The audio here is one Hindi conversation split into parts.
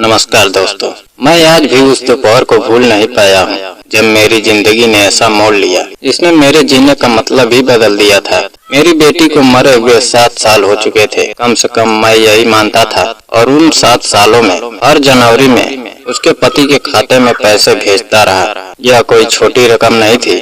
नमस्कार दोस्तों, मैं आज भी उस दोपहर को भूल नहीं पाया हूँ जब मेरी जिंदगी ने ऐसा मोड़ लिया। इसने मेरे जीने का मतलब ही बदल दिया था। मेरी बेटी को मरे हुए 7 साल हो चुके थे, कम से कम मैं यही मानता था। और उन 7 सालों में हर जनवरी में उसके पति के खाते में पैसे भेजता रहा। यह कोई छोटी रकम नहीं थी,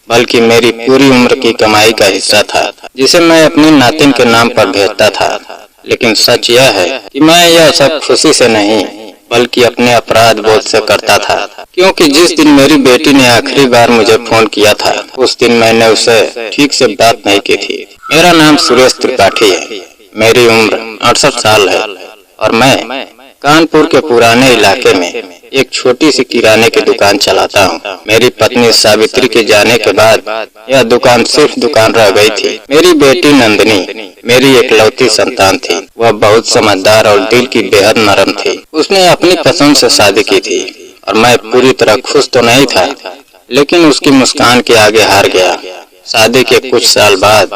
बल्कि मेरी पूरी उम्र की कमाई का हिस्सा था, जिसे मैं अपनी नातिन के नाम पर भेजता था। लेकिन सच यह है कि मैं यह सब खुशी से नहीं, बल्कि अपने अपराध बोध से करता था। क्योंकि जिस दिन मेरी बेटी ने आखिरी बार मुझे फोन किया था, उस दिन मैंने उसे ठीक से बात नहीं की थी। मेरा नाम सुरेश त्रिपाठी है, मेरी उम्र 68 साल है और मैं कानपुर के पुराने इलाके में एक छोटी सी किराने की दुकान चलाता हूँ। मेरी पत्नी सावित्री के जाने के बाद यह दुकान सिर्फ दुकान रह गई थी। मेरी बेटी नंदिनी मेरी एकलौती संतान थी। वह बहुत समझदार और दिल की बेहद नरम थी। उसने अपनी पसंद से शादी की थी और मैं पूरी तरह खुश तो नहीं था, लेकिन उसकी मुस्कान के आगे हार गया। शादी के कुछ साल बाद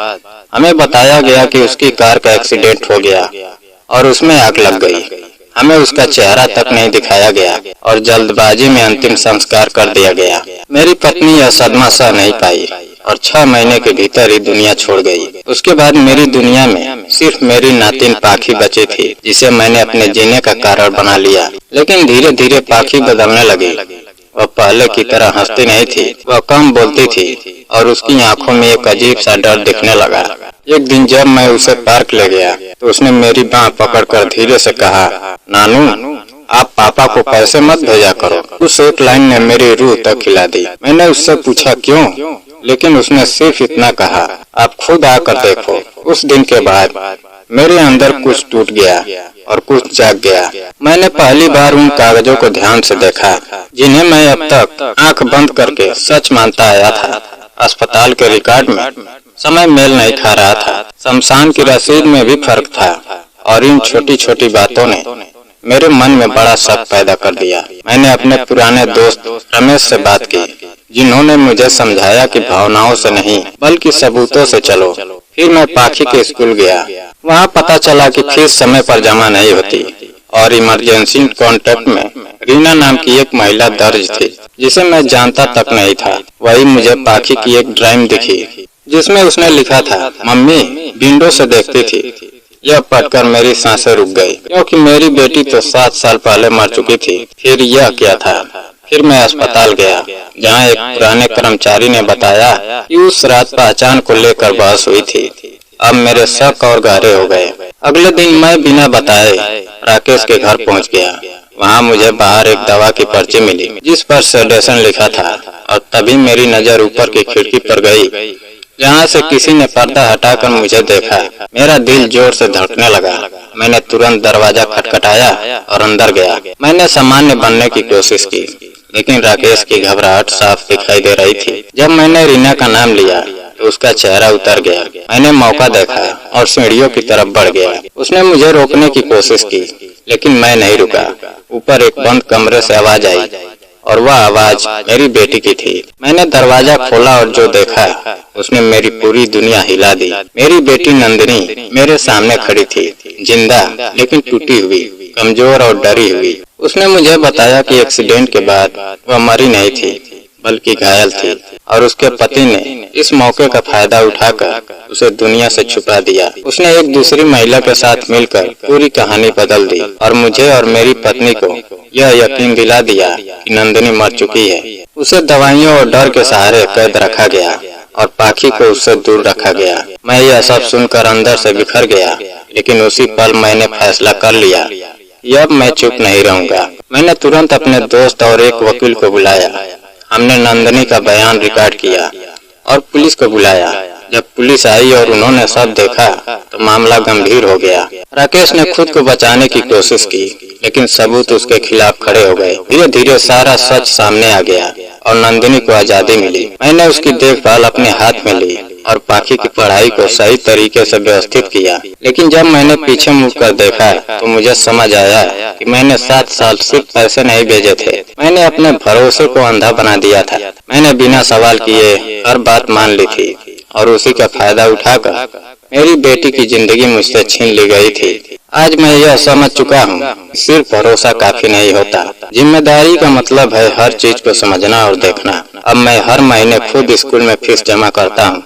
हमें बताया गया कि उसकी कार का एक्सीडेंट हो गया और उसमें आग लग गई। हमें उसका चेहरा तक नहीं दिखाया गया और जल्दबाजी में अंतिम संस्कार कर दिया गया। मेरी पत्नी यह सदमा सह नहीं पाई और 6 महीने के भीतर ही दुनिया छोड़ गई। उसके बाद मेरी दुनिया में सिर्फ मेरी नातिन पाखी बची थी, जिसे मैंने अपने जीने का कारण बना लिया। लेकिन धीरे धीरे पाखी बदलने लगी। वह पहले की तरह हंसती नहीं थी, वह कम बोलती थी और उसकी आंखों में एक अजीब सा डर दिखने लगा। एक दिन जब मैं उसे पार्क ले गया तो उसने मेरी बांह पकड़कर धीरे से कहा, नानू, आप पापा को पैसे मत भेजा करो। उस एक लाइन ने मेरी रूह तक हिला दी। मैंने उससे पूछा क्यों, लेकिन उसने सिर्फ इतना कहा, आप खुद आकर देखो। उस दिन के बाद मेरे अंदर कुछ टूट गया और कुछ जाग गया। मैंने पहली बार उन कागजों को ध्यान से देखा जिन्हें मैं अब तक आंख बंद करके सच मानता आया था। अस्पताल के रिकॉर्ड में समय मेल नहीं खा रहा था, शमशान की रसीद में भी फर्क था और इन छोटी छोटी बातों ने मेरे मन में बड़ा शक पैदा कर दिया। मैंने अपने पुराने दोस्त रमेश से बात की, जिन्होंने मुझे समझाया कि भावनाओं से नहीं बल्कि सबूतों से चलो। फिर मैं पाखी के स्कूल गया। वहाँ पता चला कि फीस समय पर जमा नहीं होती और इमरजेंसी कॉन्टेक्ट में रीना नाम की एक महिला दर्ज थी, जिसे मैं जानता तक नहीं था। वही मुझे पाखी की एक ड्राइंग दिखी जिसमें उसने लिखा था, मम्मी विंडो से देखती थी। यह पढ़कर मेरी सांसें रुक गई, क्योंकि मेरी बेटी तो 7 साल पहले मर चुकी थी। फिर यह क्या था? फिर मैं अस्पताल गया, जहां एक पुराने कर्मचारी ने बताया कि उस रात पहचान को लेकर बहस हुई थी। अब मेरे शक और गहरे हो गए। अगले दिन मैं बिना बताए राकेश के घर पहुंच गया। वहां मुझे बाहर एक दवा की पर्ची मिली जिस पर सेडेशन लिखा था और तभी मेरी नजर ऊपर की खिड़की पर गई, जहाँ से किसी ने पर्दा हटाकर मुझे देखा। मेरा दिल जोर से धड़कने लगा। मैंने तुरंत दरवाजा खटखटाया और अंदर गया। मैंने सामान्य बनने की कोशिश की, लेकिन राकेश की घबराहट साफ दिखाई दे रही थी। जब मैंने रीना का नाम लिया तो उसका चेहरा उतर गया। मैंने मौका देखा और सीढ़ियों की तरफ बढ़ गया। उसने मुझे रोकने की कोशिश की, लेकिन मैं नहीं रुका। ऊपर एक बंद कमरे से आवाज आई और वह आवाज मेरी बेटी की थी। मैंने दरवाजा खोला और जो देखा उसने मेरी पूरी दुनिया हिला दी। मेरी बेटी नंदिनी मेरे सामने खड़ी थी, जिंदा लेकिन टूटी हुई, कमजोर और डरी हुई। उसने मुझे बताया कि एक्सीडेंट के बाद वह मरी नहीं थी, बल्कि घायल थी और उसके पति ने इस मौके का फायदा उठाकर उसे दुनिया से छुपा दिया। उसने एक दूसरी महिला के साथ मिलकर पूरी कहानी बदल दी और मुझे और मेरी पत्नी को यह यकीन दिला दिया कि नंदिनी मर चुकी है। उसे दवाइयों और डर के सहारे कैद रखा गया और पाखी को उससे दूर रखा गया। मैं यह सब सुनकर अंदर से बिखर गया, लेकिन उसी पल मैंने फैसला कर लिया कि अब मैं चुप नहीं रहूंगा। मैंने तुरंत अपने दोस्त और एक वकील को बुलाया। हमने नंदिनी का बयान रिकॉर्ड किया और पुलिस को बुलाया। जब पुलिस आई और उन्होंने सब देखा तो मामला गंभीर हो गया। राकेश ने खुद को बचाने की कोशिश की, लेकिन सबूत उसके खिलाफ खड़े हो गए। धीरे धीरे सारा सच सामने आ गया और नंदिनी को आजादी मिली। मैंने उसकी देखभाल अपने हाथ में ली और पाखी की पढ़ाई को सही तरीके से व्यवस्थित किया। लेकिन जब मैंने पीछे मुड़कर देखा तो मुझे समझ आया कि मैंने 7 साल सिर्फ पैसे नहीं भेजे थे, मैंने अपने भरोसे को अंधा बना दिया था। मैंने बिना सवाल किए हर बात मान ली थी और उसी का फायदा उठाकर मेरी बेटी की जिंदगी मुझसे छीन ली गई थी। आज मैं यह समझ चुका हूँ, सिर्फ भरोसा काफी नहीं होता। जिम्मेदारी का मतलब है हर चीज को समझना और देखना। अब मैं हर महीने खुद स्कूल में फीस जमा करता हूँ,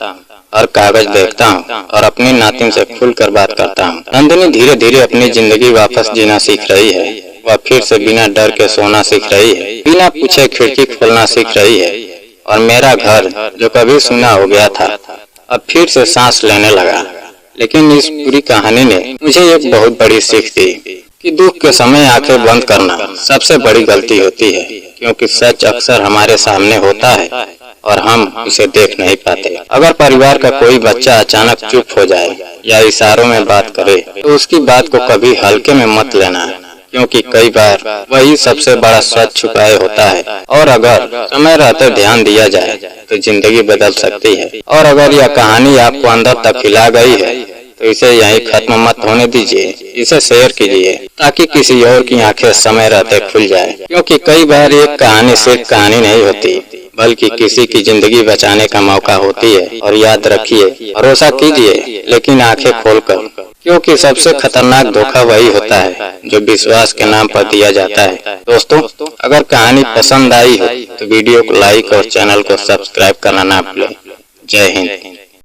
हर कागज देखता हूँ और अपनी नातिन से खुलकर बात करता हूँ। नंदिनी धीरे धीरे अपनी जिंदगी वापस जीना सीख रही है। वह फिर से बिना डर के सोना सीख रही है, बिना पूछे खिड़की खोलना सीख रही है और मेरा घर जो कभी सूना हो गया था अब फिर से सांस लेने लगा। लेकिन इस पूरी कहानी ने मुझे एक बहुत बड़ी सीख दी कि दुख के समय आंखें बंद करना सबसे बड़ी गलती होती है, क्योंकि सच अक्सर हमारे सामने होता है और हम उसे देख नहीं पाते। अगर परिवार का कोई बच्चा अचानक चुप हो जाए या इशारों में बात करे तो उसकी बात को कभी हल्के में मत लेना, क्योंकि कई बार वही सबसे बड़ा सच छुपाए होता है। और अगर समय रहते ध्यान दिया जाए तो जिंदगी बदल सकती है। और अगर यह कहानी आपको अंदर तक हिला गई है तो इसे यहीं खत्म मत होने दीजिए, इसे शेयर कीजिए ताकि किसी और की आंखें समय रहते खुल जाए। क्योंकि कई बार एक कहानी सिर्फ कहानी नहीं होती, बल्कि किसी की जिंदगी बचाने का मौका होती है। और याद रखिए, भरोसा कीजिए लेकिन आंखें खोलकर, क्योंकि सबसे खतरनाक धोखा वही होता है जो विश्वास के नाम पर दिया जाता है। दोस्तों, अगर कहानी पसंद आई हो तो वीडियो को लाइक और चैनल को सब्सक्राइब करना ना भूलें। जय हिंद।